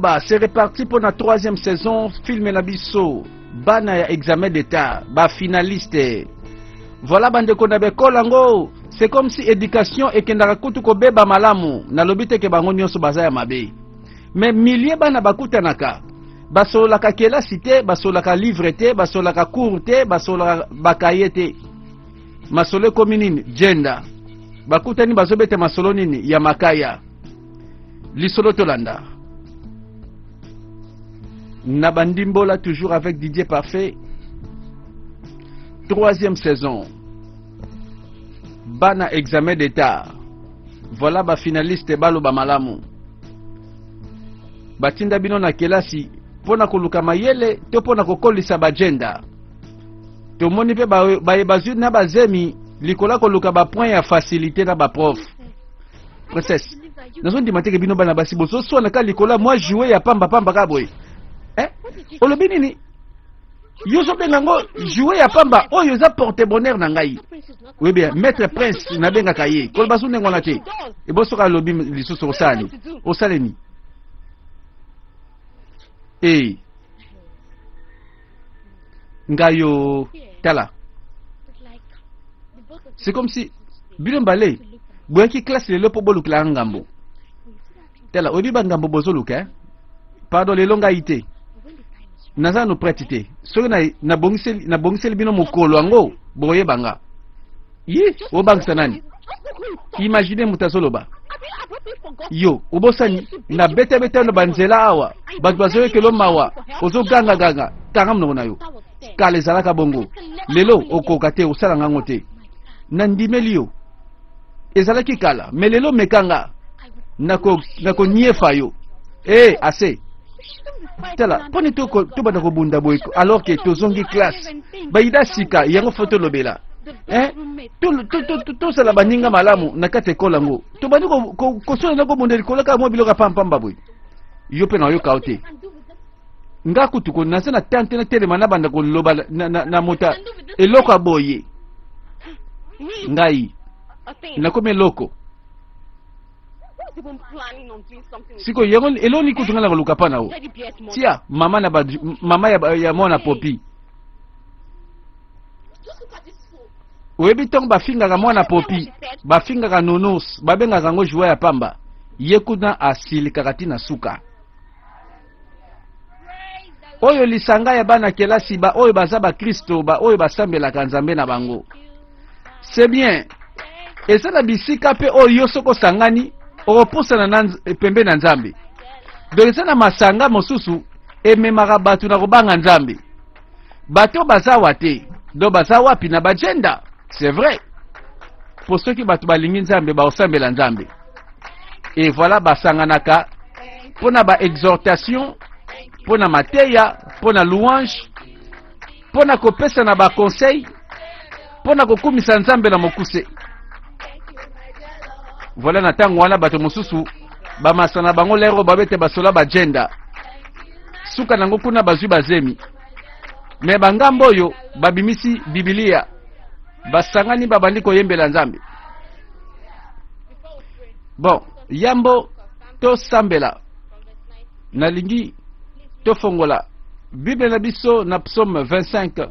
Toloba, c'est reparti pour la 3e saison. Film Nabiso, bana ya examen d'état, ba finaliste. Voilà bande konabe kolango. C'est comme si éducation et kendaka kutu ko beba malamu. Na lobite ke bango nyonso baza ya mabe. Mais milliers bana bakutanaka. Basolaka kela cité, basolaka livre te, basolaka cours te, basolaka bakaye te. Masolo kominini, gender. Bakutani bazobete masolo nini ya makaya. Lisolo tolanda. Nabandimbola toujours avec Didier Parfait. 3e saison. Bana examen d'état. Voilà ba finaliste balo ba malamu. Batinda bino na kelasi pona koluka mayele to pona kokolisa ba agenda. To moni pe ba bazu na bazemi likola koluka ba point ya facilité na ba prof. Princesse. Nazo ndimate ke bino bana basi boso so na ka likola moi jouer ya pamba ka boy. Olobi nini? Yo so bengango jouer ya pamba oyo za porte bonheur na ngai. Oui bien, maître prince na benga kaye. Kol basu nengo na te. E boso ka lobi lisusu osali. Osaleni. Ngayo tala. C'est comme si bino mbale boyaki classe le lopo bolukla ngambo. Tala obi ba ngambo bozoluka. Pardon le longa ité. Naza no prêtité. So na bongiseli bino mokolo ango boye banga. Yi o bangsa nani? Imaginez mutasoloba. Yo, obosani na bete no banzela awa. Bagbazoe kelo mawa. Ozo ganga. Tangam no na yo. Kale zalaka bongo. Lelo okokate osala ngango te. Nandimeli yo. Ezalaki kala. Melelo mekanga. Nako nyefa yo. Assez. Tala, poni to bana ko bunda boy alors que to zongi classe. Baida sika yango photo lobela. To sala baninga malamu nakate kolango. To bani ko so na ko bunda ko laka mo biloka pam boy. Yo pe na yo kaote. Ngaku tuko na sana tante na tele mana banda ko loba na mota eloko aboye. Ngai. Nakome loko. Siko yongo eloni kutungala koluka pana o. Tia mama ya mona popi. Webi tong bafinga ka mona popi, bafinga ka nonos, babenga kango jouer ya pamba. Yekuna asili kakati na suka. Oyo lisanga ya bana kelasi ba oyo baza ba Kristo ba oyo basambela kanzambe na bango. C'est bien. Et ça la bisika pe oyo soko sangani oposa na pembe na nzambe. Donc ça na masanga mosusu ememaka batu na kobanga nzambe. Bato bazawa te. Do bazawa pi na bagenda. C'est vrai. Pour ceux qui batu balingi nzambe ba osambela nzambe. Et voilà basanganaka pona ba exhortation, pona mateya, pona louange, pona kopesa na ba conseil, pona kokumisa nzambe na mokuse. Voilà na tango wana bato mosusu ba masana bango lero babete basola ba agenda. Suka nango kuna bazwi bazemi. Me bangambo oyo babimisi Biblia. Basangani babandi koyembela nzambe. Bon, yambo to sambela. Nalingi to fongola. Bible na biso na psaume 25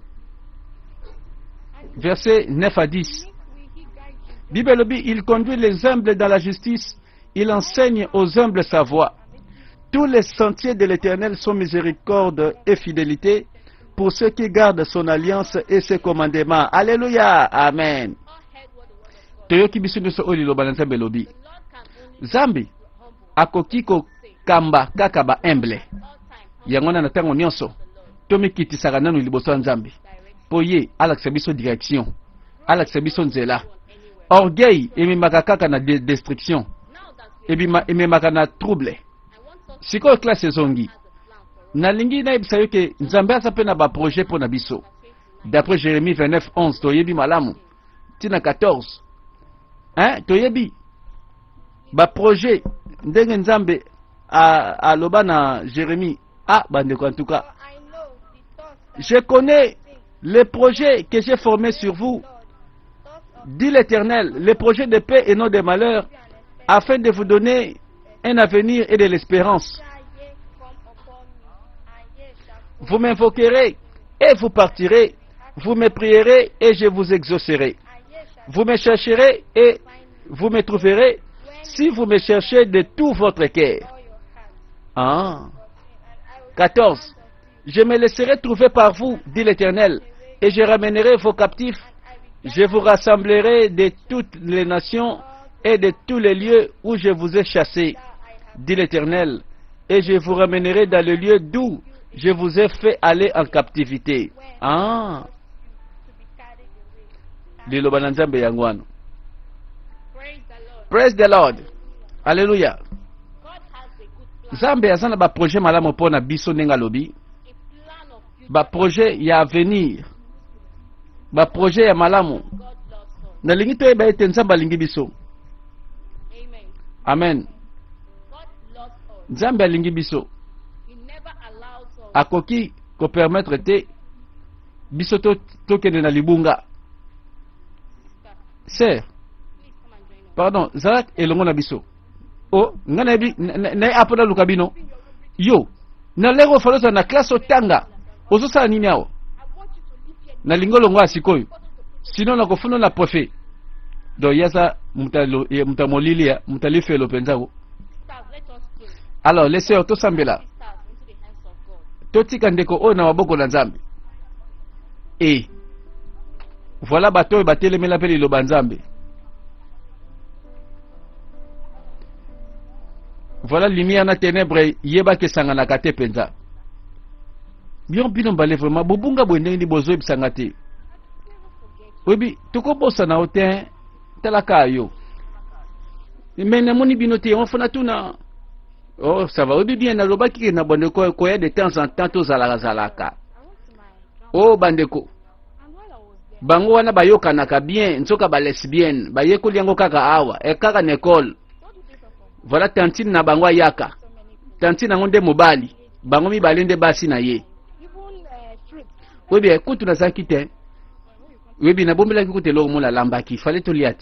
verset 9 à 10. Bible dit, il conduit les humbles dans la justice, il enseigne aux humbles sa voie. Tous les sentiers de l'Éternel sont miséricorde et fidélité pour ceux qui gardent son alliance et ses commandements. Alléluia, amen. Toyoki biso nyonso oyo liloba na Nzambe elobi. Nzambe akoki kokamba kaka ba humble. Yango na ntango nyonso tomikitisaka nanu liboso ya Nzambe. Po ye alakisa biso direction, alakisa biso nzela. Orgueil ememaka kaka na destruction. Ememaka na trouble. Siko classe ezongi. Nalingi na yebisa yo ke Nzambe asa pe na ba projet po na biso. D'après Jérémie 29:11 toyebi malamu. Tina 14. Toyebi ba projet ndenge Nzambe a loba na Jérémie. Bandeko en tout cas. Je connais les projets que j'ai formés sur vous, dit l'Éternel, les projets de paix et non de malheur, afin de vous donner un avenir et de l'espérance. Vous m'invoquerez et vous partirez. Vous me prierez et je vous exaucerai. Vous me chercherez et vous me trouverez si vous me cherchez de tout votre cœur. 14. Je me laisserai trouver par vous, dit l'Éternel, et je ramènerai vos captifs. Je vous rassemblerai de toutes les nations et de tous les lieux où je vous ai chassés, dit l'Éternel, et je vous ramènerai dans le lieu d'où je vous ai fait aller en captivité. Liloba na Nzambe yangu wana. Praise the Lord. Alléluia. Nzambe azana ba projet malamu pona biso nenga lobi. Ba projet ya avenir. Ba projet ya malamu. Na lingi to eba ete Nzambe alingi biso. Amen. Nzambe alingi biso. Akoki ko permettre te biso to kende na libunga. Sir, pardon, Zalak elongo na biso. Oh, ngana bi na apoda lukabino. Yo, na lego faloza na classe otanga. Ozo sala nini awo? Na lingolo ngwa sikoyo. Sino na kofuna na préfet. Do yasa mutamolilia, mutalifelo penzako. Alors, laissez to sambela. Totika ndeko o na maboko na Nzambe. Voilà bateau batelemela pe liloba Nzambe. Voilà lumière na ténèbre yeba ke sangana kate penza. Bion bino mbale vraiment bobunga bwende ndi bozo ebisanga te. Obi toko bosa na otin talaka yo. Mena moni bino te on fona tuna. Oh ça va obi bien na lobaki na bandeko ko ya de temps en temps to zalaka. Oh bandeko. Bango wana bayokanaka bien, nsoka ba lesbienne, bayekoli yango kaka awa, kaka na école. Voilà tantine na bango yaka. Tantine nango nde mobali, bango mibale nde basi na ye. Webi kutu na zakite. Webi na bombela kute lo mola lambaki, fallait to liat.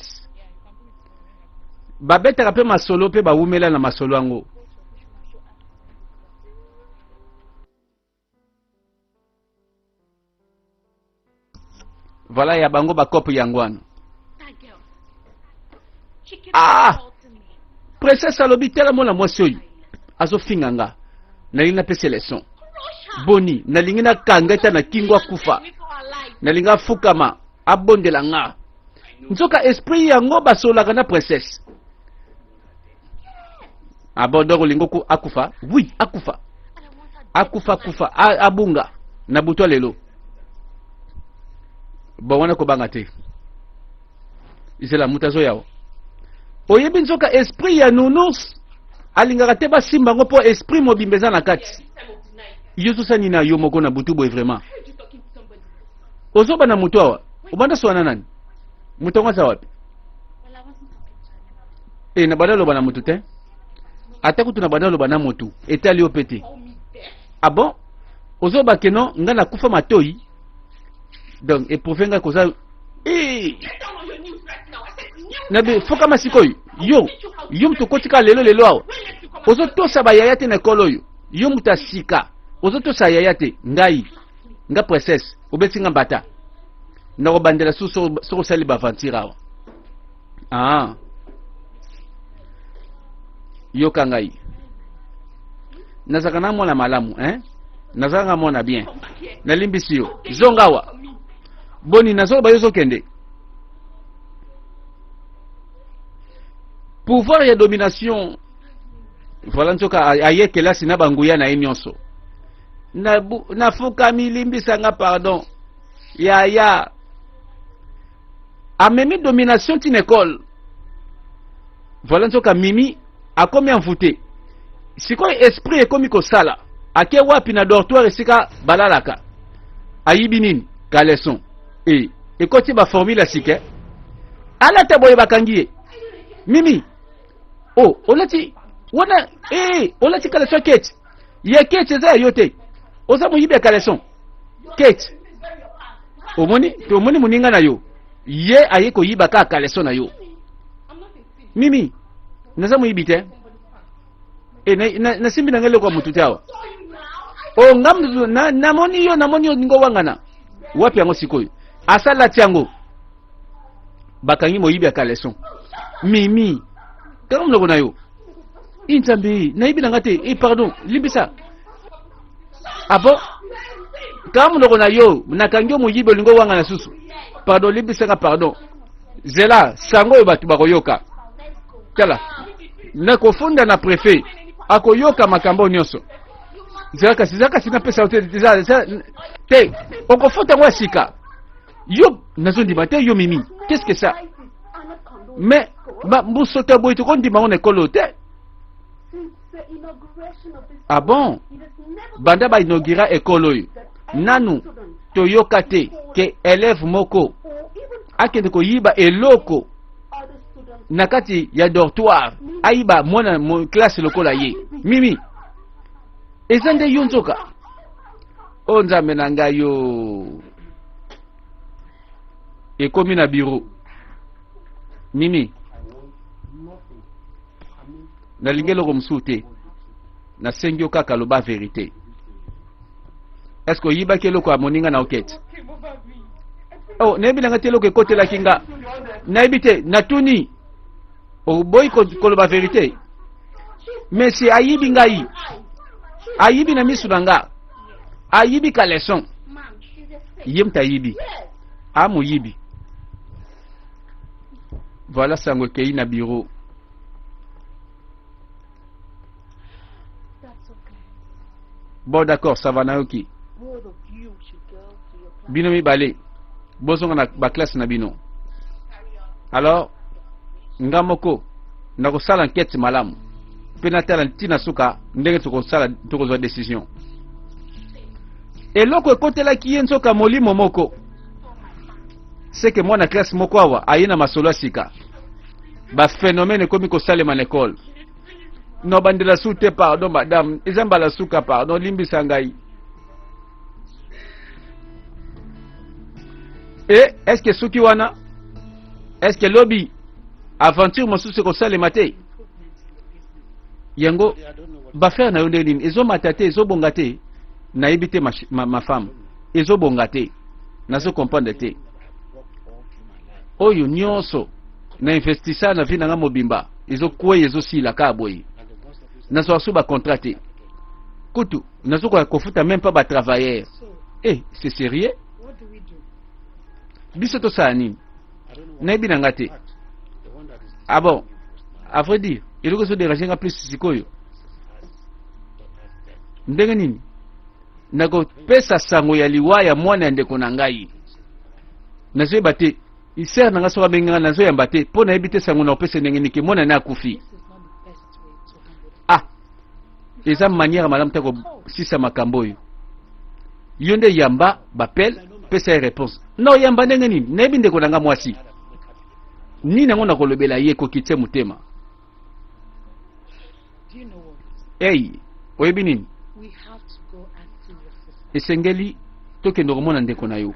Babeta pe masolo pe ba wumela na masolo yango. Voilà ya bango bakopo yangwana. Princesse alobi tela mona mwasi oyo azofinga nga nalingi napesa leson boni nalingi nakanga na kingwa kufa nalingi afukama abondela nga nzoka esprit yango basolaka na princesse abondoko lingo akufa oui akufa abunga na butwa lelo bon wana ko banga te izela mutazo yao oyebi nzoka esprit ya nounours alingaka te basimba ngo po esprit mobimbeza na kati yo tosani na yo moko na butu boye vraiment ozoba na mutu awa obanda swana nani mutu ngwa wapi na badalo bana mutu te ata kutu na badalo bana mutu etali opete ah bon ozoba keno nga na kufa matoi donc eprouver nga koza nabe foka masikoyo yo mtu kotika lelo awa ozo tosa ba yaya te na kolo yo mtu asika ozo tosa yaya te ngai nga princesse obeti nga bata na obandela so sali ba vantira awa yo kangai nazaka na mona malamu nazaka mona bien nalimbisi yo zongawa boni nazoba yo zokende pouvoir ya domination voilà nzoka ayekela sina banguya na ye nyonso nafukami limbisanga pardon ya amemi domination tin école voilà nzoka mimi akomi envoûté sikoyo esprit ekomi kosala ake wapi na dortoir esika balalaka ayibi nini ka leson ekoti ba formule asike alata boye bakangi ye mimi olati wana olati ka leson kete ye kete za yote oza muyibe ka leson kete omoni muninga na yo ye aye koyiba ka leson na yo mimi naza muyibi te na simbi na ngele kwa mutu tawa o ngam na moni yo ngo wangana wapi yango sikoyo asala tiango bakangi moyibi ya kaleson mimi kama mloko na yo intambi naibi na ngate pardon libisa abo kama mloko na yo nakangi moyibi lingo wangana susu pardon libisa nga pardon zela sango batu bakoyoka kala na kofunda na prefet akoyoka makambo nyonso zaka sina pesa hotel te okofuta ngwa sika yo nazondima te yo mimi qu'est-ce que ça mais mbusota boy to kondima on ekolo te ah bon banda ba inaugura ekolo yo nanu toyoka te ke élève moko akende ko yiba eloko nakati ya dortoir aiba mwana classe lokola ye mimi ezande yo nzoka o nzambe na ngai yo ekomi na bureau mimi nalingi eloko mosusu te nasengi yo kaka loba vérité est-ce que oyibaki eloko ya moninga na okete oh nayebi nanga te eloko ekotelaki nga nayebi te natuni oboyi koloba vérité mais si ayibi ngai ayibi na misu na nga ayibi ka leson ye mutu ayibi amoyibi voilà sango ekei na bureau bon d'accord ça va nayoki bino mibale bozonga na baklasse na bino alors nga moko nakosala enquête malamu mpe natala ntina suka ndenge tokozwa décision eloko ekotelaki ye nzoka molimo moko seke mwana classe moko awa aye na masolo ya sika baphénomène ekomi kosalema na ekole no bandela su te pardon madame eza mbala suka pardon limbisa ngai e est-ce que suki wana est-ce que lobi aventure mosusu ekosalema te yango bafere na yo ndenge nini ezomata te ezobonga te nayebi te ma femme ezobonga te nazokomprendre te oyo nyonso na investissa na vi na nga mobimba ezokweya ezosila kaka boye nazoka so bacontrat te kutu nazokoka kofuta même pas batravailleur c'est sérieux biso tosala nini nayebi na nga te ah bon à vrai dire eloko ezodérange nga plus sikoyo ndenge nini nakopesa sango ya liwa ya mwana ya ndeko na ngai nazoyeba te isere na nga soka bengi nga nazoyamba te mpo nayebi te sango na opesa ndenge niki mwana na akufi eza manière malamu te kosisa makambo oyo yo nde yamba bapele pesa ye réponse na oyamba ndenge nini nayebi ndeko na nga mwasi nini yango nakolobela ye ekoki te motema oyebi nini esengeli tokende komona ndeko na yo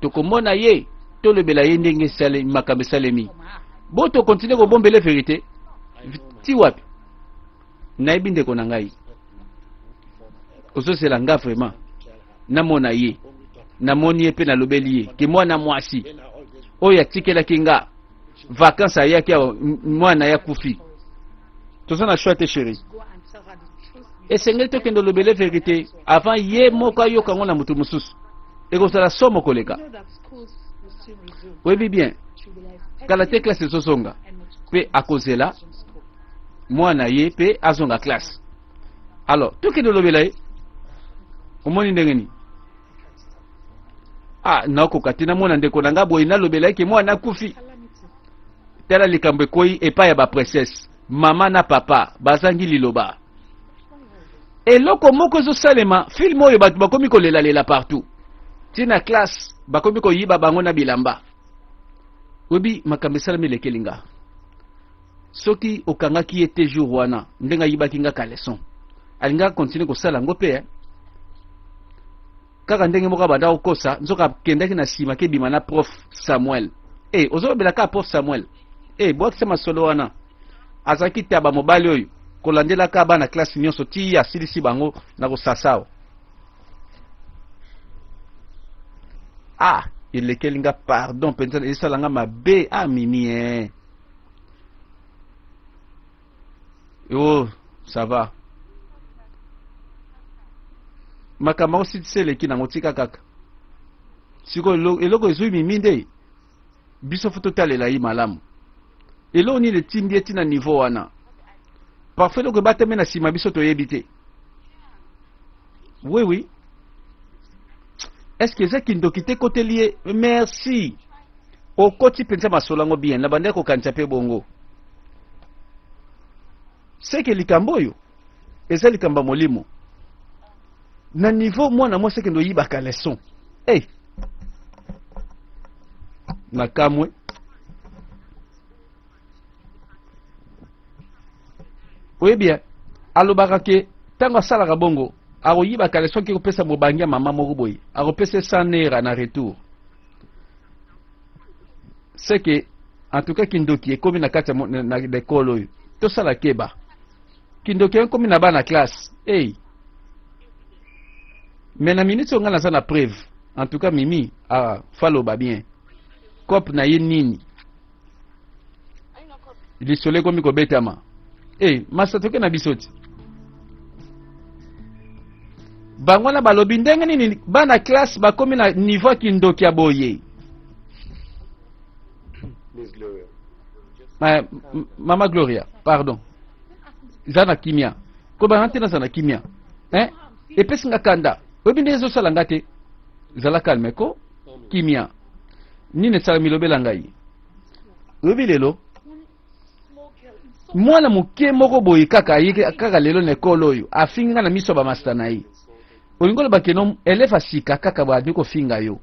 tokomona ye tolobela ye ndenge makambo esalemi bo tokontinue kobombele vérité ti wapi nayebi ndeko na ngai ozosela nga vraiment namona ye namoni ye mpe nalobeli ye ke mwana mwasi oyo atikelaki nga vacances ayaki awa mwana ya kufi toza na choix te chéri esengeli tokende olobele vérité avant ye moko ayoka ngo na moto mosusu ekozala somo koleka oyebi bien kala te classe ezozonga mpe akozela mwana ye mpe azonga classe alors tokende olobela ye omoni ndenge nini naokoka te namona ndeko na nga boye nalobela ye ke mwana akufi tala likambo ekoyi epai ya baprincesse mama na papa bazangi liloba eloko moko ezosalema filme oyo bato bakomi kolelalela partout tina classe bakomi koyiba bango na bilamba oyebi makambo esalami elekeli nga soki okangaki ye te jour wana ndenge ayibaki nga ka leson alingaka continue kosala yango mpe kaka ndenge moko abanda kokosa nzoka akendaki na nsima kebima na prof Samuel ozolobela kaka prof Samuel bwakisa masolo wana azalaki te ya bamobali oyo kolandela ka bana classe nyonso ti asilisi bango na kosasao. Ah, elekeli nga pardon penza esalanga mabe mimi Oh, ça va. Makambo ositise leki nango tika kaka. Siko eloko ezwi mimi nde biso foto talela yi malamu. Elo ni le tindi eti na niveau wana. Parfait loko bateme na sima biso toyebi te. Oui oui. Est-ce que c'est kindoki te kote lié? Merci. Okoti penza masolango bien na bande ko kancha pe bongo. C'est que likambo yo eza likamba molimo. Na niveau mwana moi c'est que ndo yibaka leçon. Hey. Na kamwe. Oui bien. Alobaka ke tango salaka bongo akoyibaka leçon ki kopesa mobangia mama moko boye. Akopesa 100 naira na retour. C'est que en tout cas kindoki ekomi na kati na l'école oyo. To sala keba. Kindoki ekomi na bana classe. Hey. Mais na minute on a na preuve. En tout cas mimi falo ba bien. Cop na ye nini. Lisole komi ko betama. Hey, masatoke na bisoti. Bangwana balobi ndenge nini bana classe bakomi na niveau kindoki ya boye. Mama Gloria, pardon. Zana kimia. Ko ba antena zana kimia. Hein? Epesi nga kanda. Obi ndezo sala ngate. Zala kalme ko kimia. Nini sala milobela ngai. Obi lelo. Mwana muke moko boye kaka lelo na ekolo oyo afinga na miso ba master na ye. Olingolo bakeno elefa sika kaka ba ndiko finga yo.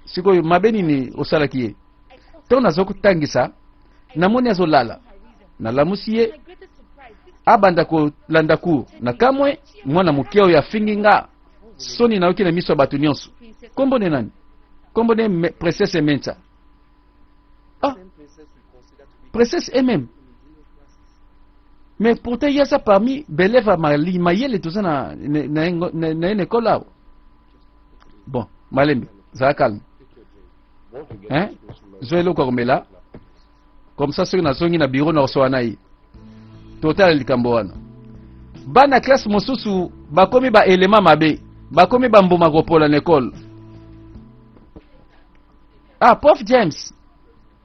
Siko mabeni ni osala kiye. Tona zoko tangisa namoni azolala. Na lamusiye abanda ko landaku na kamwe mwana muke oyo afinga soni na oki na miso batu nyonso. Kombo ne nani? Kombo ne princesse Mensa. Ah. Princesse elle-même. Mais pourtant il y a ça parmi Belève à Mayele tout ça na une école là. Bon, Malembe, ça calme. Hein? Zoelo Kormela. Comme ça ceux na zongi na bureau na oswanai. Total likambo wana. Bana classe mosusu bakomi ba élément mabe. Bakomi ba mboma kopola na école. Ah, Prof James.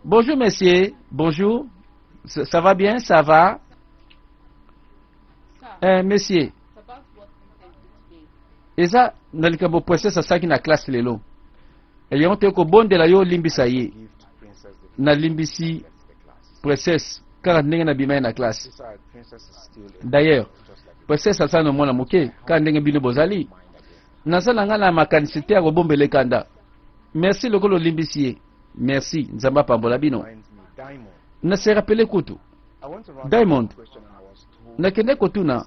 Bonjour messieurs, bonjour. Ça va bien, ça va? Messieurs. Et ça, dans le cas où princesse ça qui na classe lelo. Et y a un truc au bon de la yo limbisa ye. Na limbisi princesse car n'enga na bima na classe. D'ailleurs, princesse ça no mona moke car n'enga bino bozali. Na sala nga na makanisite ko bombele kanda. Merci lokolo limbisi. Merci, Nzamba Pambola bino. Na se rappele kutu. Diamond. Na kende kotuna.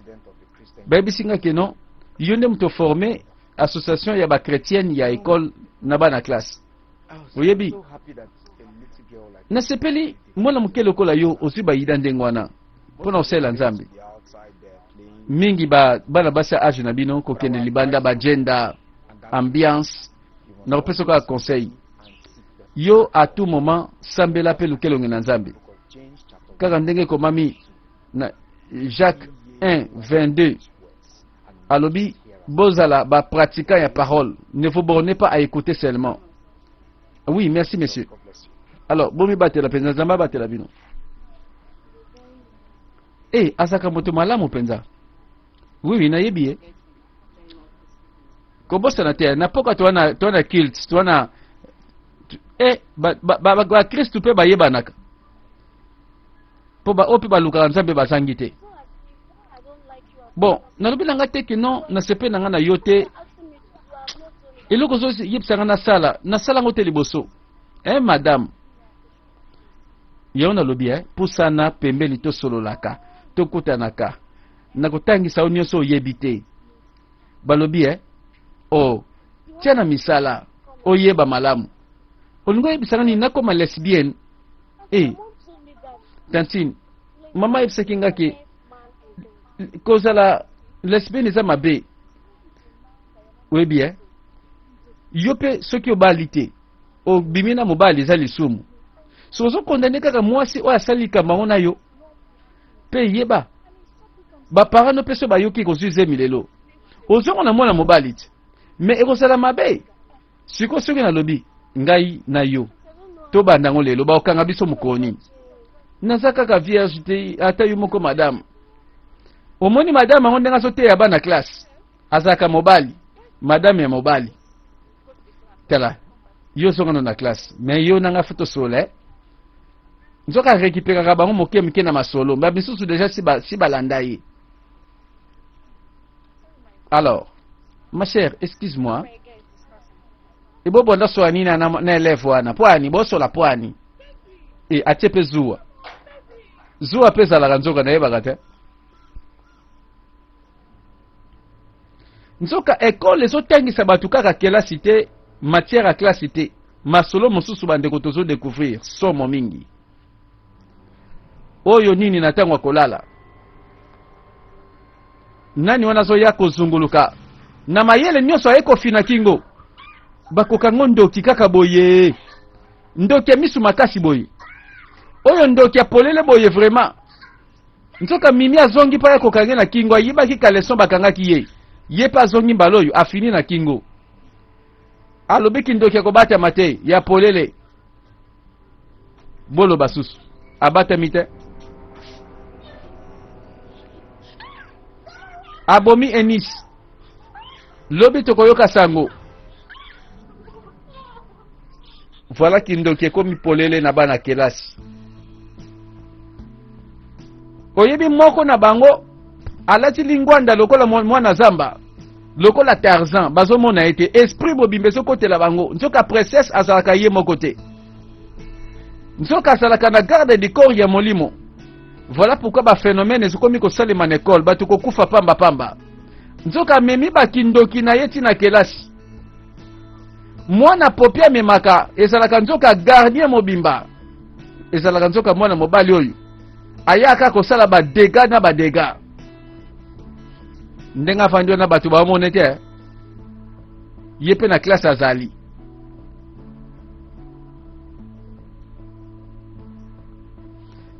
Baby singa keno. Yonde mto formé association ya ba chrétienne ya école na ba na classe. Oyebi. Na sepeli mwana mukele kola yo osi ba yida ndengwana. Pona osela Nzambe. Mingi bana basa age na bino ko kende libanda ba gender ambiance na opeso ka conseil. Yo à tout moment sambela pe lukelo ngena Nzambe. Kaka ndenge komami na Jacques 1:22 alobi bozala ba pratiquant ya parole, ne vous bornez pas à écouter seulement. Oui, merci monsieur. Alors bomi batela penza Nzamba batela bino. Asaka moto malamu penza. Oui, na yebi Kobosa na te na poka tona kilt, tona ba Kristu pe ba yebanaka. Po ba opi ba luka Nzambe ba sangite. Bon, na lobi langa te kino na sepe na nga na yote. Eloko zo yipsanga na sala ngote liboso. Madame. Yo na lobi pusana pembeni to sololaka, to kutanaka. Na kutangisa onyoso yebite. Ba lobi tiana misala, oyeba malamu. Olingo yebisanga ni nakoma lesbienne. Tantine, mama yebisaki ke kozala lesbienne eza mabe oyebi yo mpe soki obali te obimi na mobali eza lisumu so ozokondane kaka mwasi oyo asali likambo yango na yo mpe yeba baparent no mpe so bayoki kozwi zemi lelo ozongo na mwana mobali te me ekozala mabe siko soki nalobi ngai na yo tobanda yango lelo baokanga biso mokoni naza kaka vierge te ata yo moko madame omoni madame yango ndenge azoteya bana classe azalaka mobali madame ya mobali tala yo songano na classe me yo nanga foto sole nzoka récupérera bango moke mike na masolo ba bisusu déjà si balanda ye. Alors ma chère excuse-moi ebo bonda soani na élève wana poani bosola poani atie pe zuwa pe ezalaka nzoka nayebaka te nzoka ekole ezotangisa bato kaka kelasi te matière ya klasi te masolo mosusu bandeko tozodécouvrir somo mingi oyo nini na ntango ya kolala nani wana azoya kozunguluka na mayele nyonso aye kofina kingo bakokango ndoki kaka boye ndoki ya misu makasi boye oyo ndoki ya polele boye vraiment nzoka mimi azongi pa yakokange na kingo ayibaki kaleson bakangaki ye pa azongi mbala oyo afini na kingo alobiki ndoki ya kobatama te ya polele bolo basusu abatami te abomi enis lobi tokoyoka sango voilà kindoki ekomi polele na bana kelasi oyebi moko na bango alati lingwanda lokola mwana zamba lokola Tarzan bazomona ete esprit bobimbe ezokotela bango nzoka princesse azalaka ye moko te nzoka azalaka na garde du corps ya molimo. Voilà pourquoi ba phénomène ezokomi kosalema na ekole bato kokufa pamba pamba nzoka memi bakindoki na ye tina kelasi mwana popi amemaka ezalaka nzoka gardien mobimba ezalaka nzoka mwana mobali oyo ayaka kosala badega na badega ndenge afandi na bato bamone te ye mpe na klase azali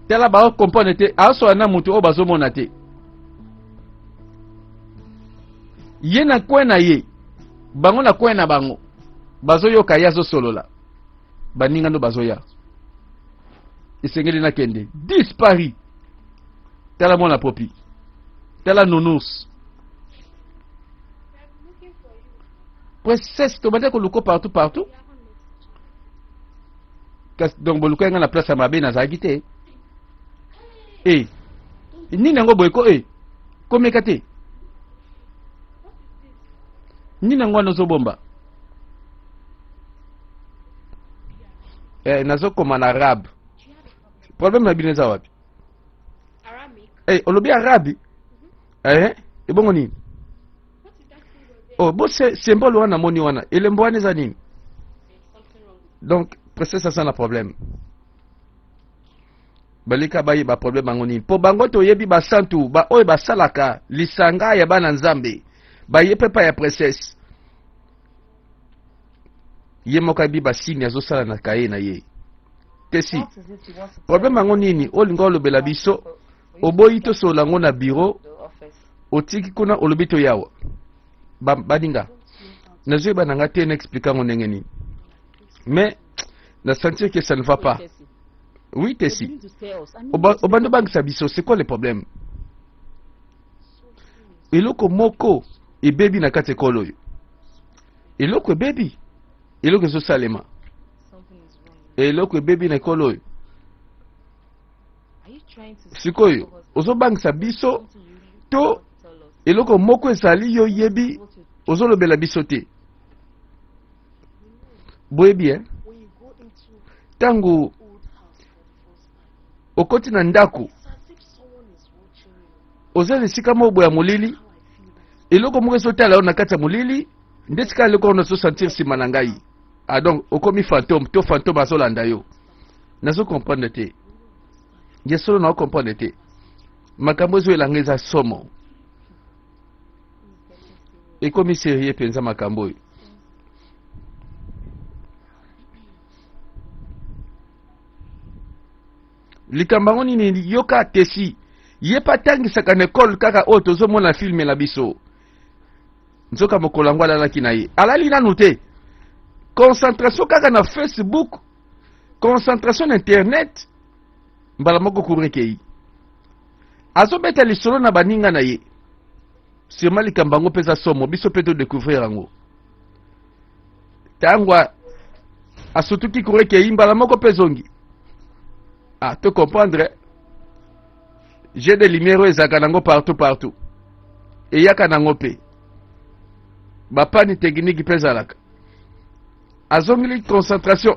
tala baokomprendre te aosola na moto oyo bazomona te ye na kwe na ye bango na kwe na bango bazoyoka ye azosolola baninga ndo bazoya esengeli nakende dispari tala mwana popi tala nounous princesse tobanda koluko partout donc boluko yanga na place ya mabe nazalaki te nini yango boye ko komeka te nini yango wana ozobomba nazokoma na arabe problème na bino eza wapi olobi arabe ebongo nini bo symbole wana moni wana elembo wana eza nini donc princesse aza na problème balika bayeba problème yango nini mpo bango toyebi basantu oyo basalaka lisanga ya bana nzambe baye pepa ya princesse ye moko ayebi basini azosala na kaye na ye tesi problème yango nini olinga olobela biso oboyi tosola yango na bureau otiki kuna olobi toyawa baninga nazoyeba nanga te na explique yango ndenge nini mais na sentir que ça ne va pas. Oui, Tessie. Obando bangisa biso, c'est quoi le problème? Eloko moko e baby na kate kolo yo. Eloko baby. Eloko so salema. Eloko baby na kolo yo. Sikoyo, ozo bangisa biso to eloko moko ezali yo yebi ozo lobela biso te. Boyebi tangu okoti na ndako oza lisika mobo ya molili eloko moko ezotala yo na kati ya molili nde tika eloko wana ozosentir nsima na ngai donc okomi fantôme to fantôme azolanda yo nazo comprendre te ye solo na comprendre te makambo zo elangeza somo ekomi sérieux penza makambo oyo. likambo yango nini yoka tesi ye pa tangisaka na ekole kaka oyo tozomona filme na biso nzoka mokolo yango alalaki na ye alali nanu te. Concentration kaka na Facebook, concentration na internet mbala moko kurekei azobeta lisolo na baninga na ye sirma likambo yango pesa somo biso pe to découvrir yango tangwa asutuki kurekei mbala moko pe zongi te comprendre j'ai des lumières ezaka nango partout eyaka nango pe bapani technique pe zalaka azongili concentration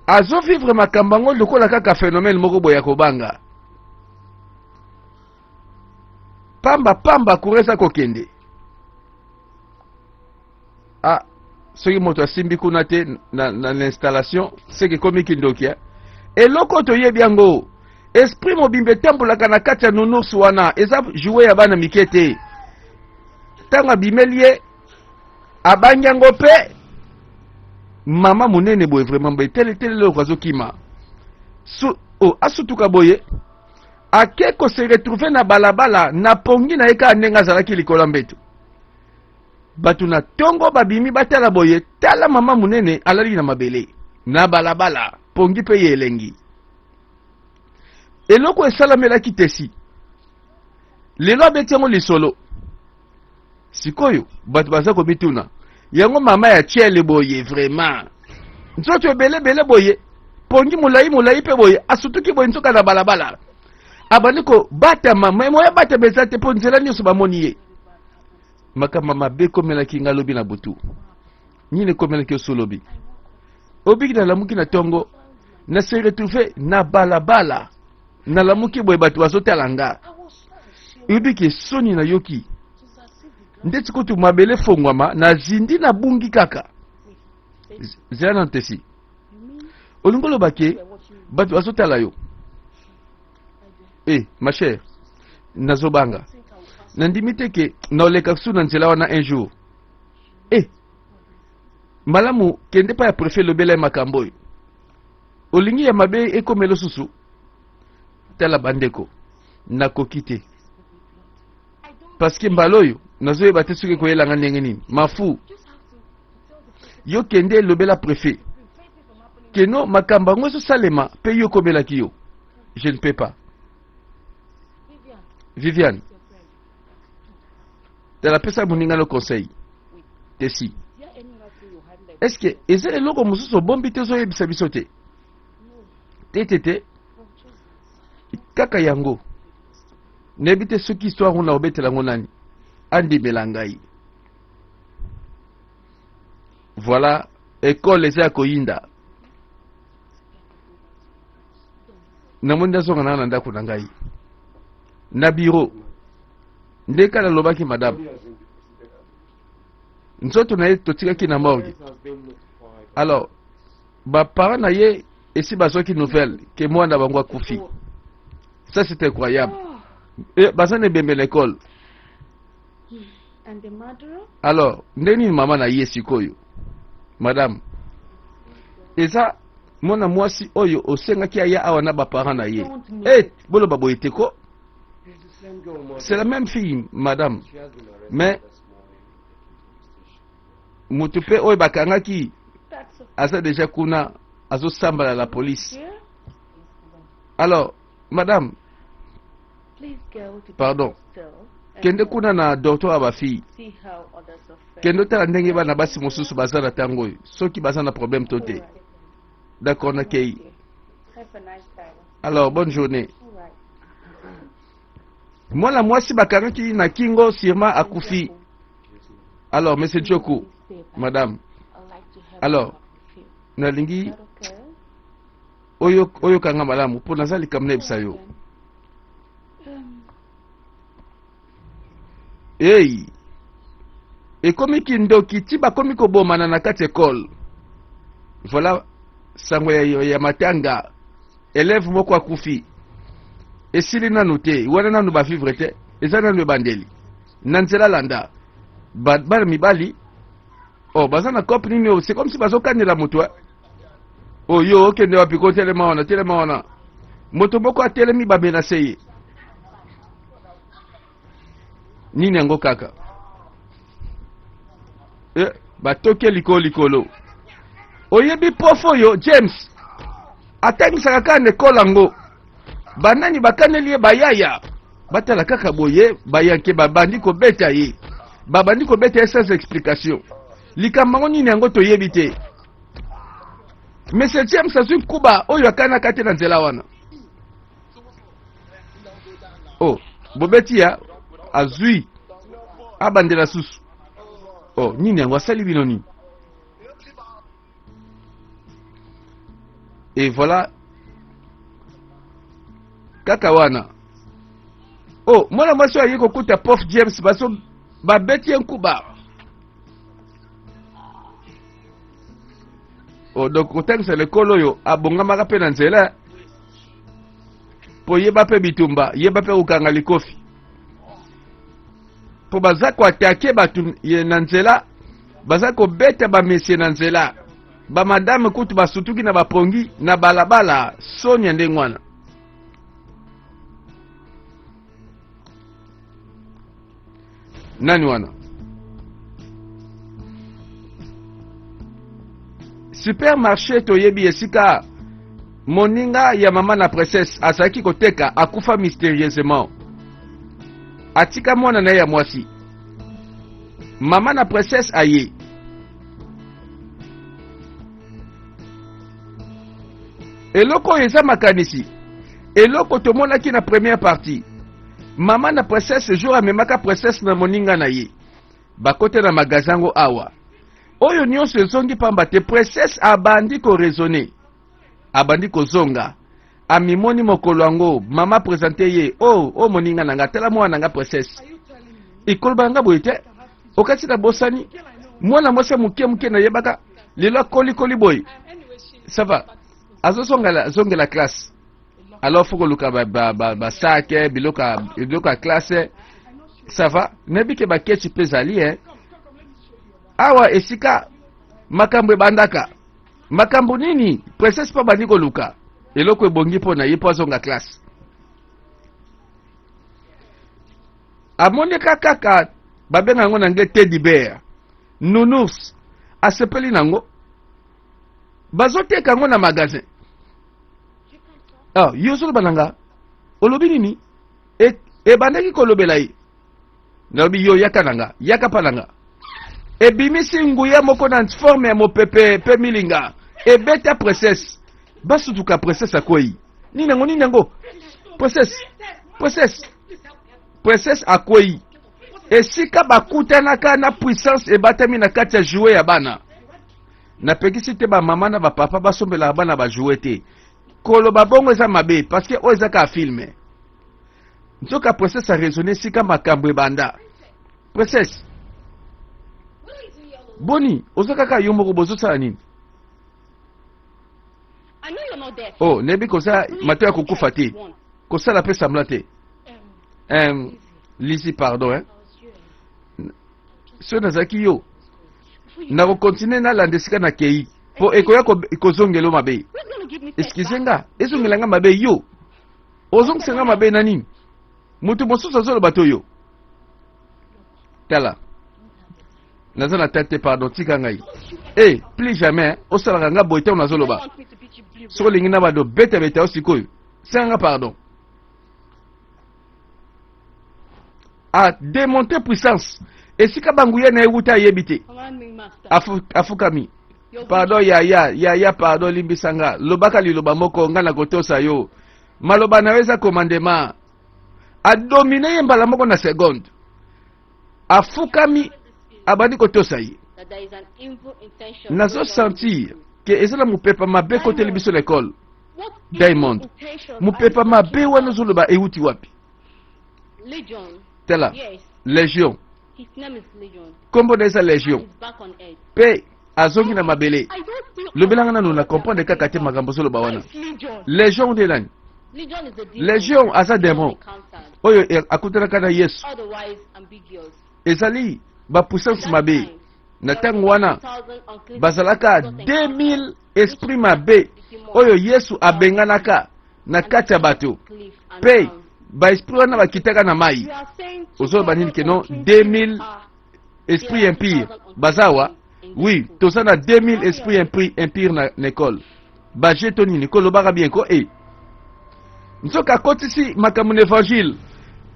azo vivre makambo yango lokola kaka phénomène moko boya kobanga pamba kuresa kokende soki moto asimbi kuna te na l'installation seke komi kindokia eloko toyebi yango esprit mobimba etambolaka na kati ya nounours wana eza joue ya bana mike te ntango abimeli ye abangi yango mpe mama monene boye vraiment boye tele loko azokima asutuka boye ake kose retrouve na balabala na pongi na ye kaka ndenge azalaki likolo mbeto bato na tongo babimi batala boye tala mama monene alali na mabele na balabala pongi mpe ye elengi eloko esalamelaki tesi lelo abeti yango lisolo sikoyo bato baza komituna yango mama ya tiele boye vraiment nzoto ebele boye pongi molai pe boye asutuki boye nzoka na balabala abandi ko bata mama moya bata beza te po nzela nyonso bamoni ye makambo mabe komelaki nga lobi na butu nini komelaki osolobi obiki na lamuki na tongo na se retrouve na balabala na lamuki boye bato bazotala nga obiki soni na yoki ndeti kutu mabele fongwama na zindi na bungi kaka zela na ntesi olingolo bake bato bazotala yo ma chère nazobanga nandimi te ke naoleka su na nzela wana un jour malamu kende pa ya préfet lobela ya makambo oyo olingi ya mabe ekomelo susu tala bandeko nakoki te parce que mbala oyo nazoyeba te soki koyelanga ndenge nini mafu yo kende lobela préfet keno makambo yango ezosalema mpe yo komelaki yo je ne peux pas. Viviane tala pesa moninga le conseil tesi est-ce que eza eloko mosusu obombi te ozoyebisa biso te te kaka yango nayebi te soki histoire ona obetela ngo nani andimela ngai voilà ekole eza ya koyinda namoni ndazonga nanga na ndako na ngai na biro nde kala lobaki madame nzoto na ye totikaki na morgue alors baparent na ye esi bazwaki nouvelle ke mwana bango akufi ça c'est incroyable baza na ebembe l'école alors nde nini mama na ye sikoyo madame eza mwana mwasi oyo osengaki aya awa na baparent na ye boloba boye te ko c'est la même fille madame mais mutu pe oyo bakangaki aza déjà kuna azosambala la police alors madame pardon kende kuna na docteur ya bafille kende otala ndenge bana basi mosusu baza na ntango oyo soki baza na problème to te d'accord nakei alors bonne journée mwana mwasi bakangaki na kingo sirma akufi alors monsieur Djoku madame alors nalingi oyo kanga malamu po naza likambo na ebisa yo ekomi kindoki ti bakomi kobomana na kati ekole voilà sango ya matanga élève moko akufi esili nanu te wana nanu bavivre te eza nanu ebandeli na nzela landa bana mibali baza na cope nini c'est comme si bazokandela moto yo okende wapi ko telema wana moto moko atelemi bamenase ye nini yango kaka batoke likolo oyebi pofo oyo James atangisaka kaka na ekolo yango banani bakaneli ye bayaya batala kaka boye bayanke babandi kobeta ye sans explication likambo yango nini yango toyebi te Monsieur James azwi kuba oyo akanaka te na nzela wana bobeti ya azwi abandela susu nini yango asali bino nini et voilà kaka wana mwana mwasi aye kokuta Prof James babeti ye nkuba donc kotangisa lekolo oyo abongamaka mpe na nzela po yeba mpe bitumba yeba mpe kokanga likofi po baza koatake bato na nzela baza kobeta bamesie na nzela bamadame kutu basutuki na bapongi na balabala sonia ndenge wana nani wana supermarché toyebi esika moninga ya mama na princesse azalaki koteka akufa mystérieusement atika mwana na ye ya mwasi mama na princesse aye eloko oyo eza makanisi eloko tomonaki na première partie mama na princesse jour amemaka princesse na moninga na ye bakote na magazango awa oyo nyonso ezongi pamba te princesse abandi koraisonne abandi kozonga amimoni mokolo yango mama présente ye moninga nanga tala mwana nanga princesse ikoloba nga boye te okati na bosani mwana mwasi moke na yebaka lelo akolikoli boye ça va azozongela classe alors faut koluka basake biloko ya classe ça va nebi ke bakeci mpe ezali awa esika makambo ebandaka makambo nini princesse mpo bandi koluka eloko ebongi mpo na ye mpo azonga classe amoneka kaka babenga yango nange teddy bear nounours asepeli nango bazoteka yango na magasin yo ozoloba nanga olobi nini ebandaki kolobela ye nalobi yo yaka nanga yaka mpa nanga ebimisi nguya moko na forme ya mopepe pe milinga ebeta princesse basutuka princesse akwei nini yango princesse akwei esika bakutanaka na puissance ebatami na kati ya joue ya bana napekisi te bamama na bapapa basombelaka bana bajoue te koloba bongo eza mabe parce que oyo ezaka afilme nzoka princesse araisonne esika makambo ebanda princesse boni oza kaka yo moko bozosala nini nebi koza mato ya kokufa te kosala mpe sambla te lisi pardon so nazalaki yo nakokontinue nalanda esika na kei mpo ekoya kozongela mabe eskize nga ezongela nga mabe yo ozongisa nga mabe na nini moto mosusu azoloba to yo tala naza na tete pardon tika ngai plus jamais osalaka nga boye ntango nazoloba soko olingi na bado beta yo sikoyo senga nga pardon a démonter puissance esika banguya na ewuta ayebi te afukami pardon yaya pardon limbisanga lobaka liloba moko nga na kotosa yo maloba na yo eza commandement adomine ye mbala moko na seconde afukami abandi kotosa ye nazo sentir ke eza na mopepa mabe koteli biso l'école Diamond mopepa mabe wana ozoloba ewuti wapi tela légion kombo na eza légion mpe azongi na mabele lobelanga nanu na comprendre kaka te makambo ozoloba wana légion nde nani Légion aza démon oyo akutanaka na Yesu ezali ba puissance mabe na tango wana bazalaka 2000 esprit mabe oyo Yesu abenganaka na kati ya bato pe ba esprit wana bakitaka na mai ozoba nini ke non 2000 esprit impire bazawa oui toza na 2000 esprit impire na école ba jeto nini kolobaka bien ko nzoka kotisi makambo na évangile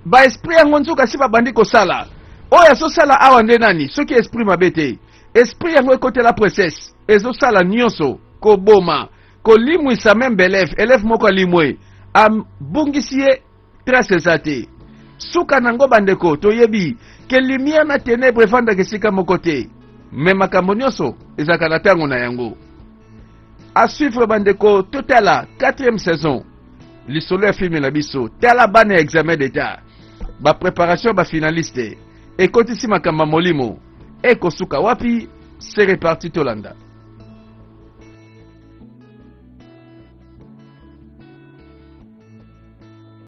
ba esprit yango nzoka si babandi kosala oyo azosala awa nde nani soki esprit mabe te esprit yango ekotela princesse ezosala nyonso koboma kolimwisa membe eleve moko alimwe abungisi ye trace eza te suka nango bandeko toyebi ke lumière na ténèbre evandaka esika moko te me makambo nyonso ezalaka na ntango na yango a suivre bandeko totala 4e saison lisolo ya filme na biso tala bana ya examen d'état bapréparation bafinaliste ekotisi makambo molimo ekosuka wapi c'est reparti tolanda.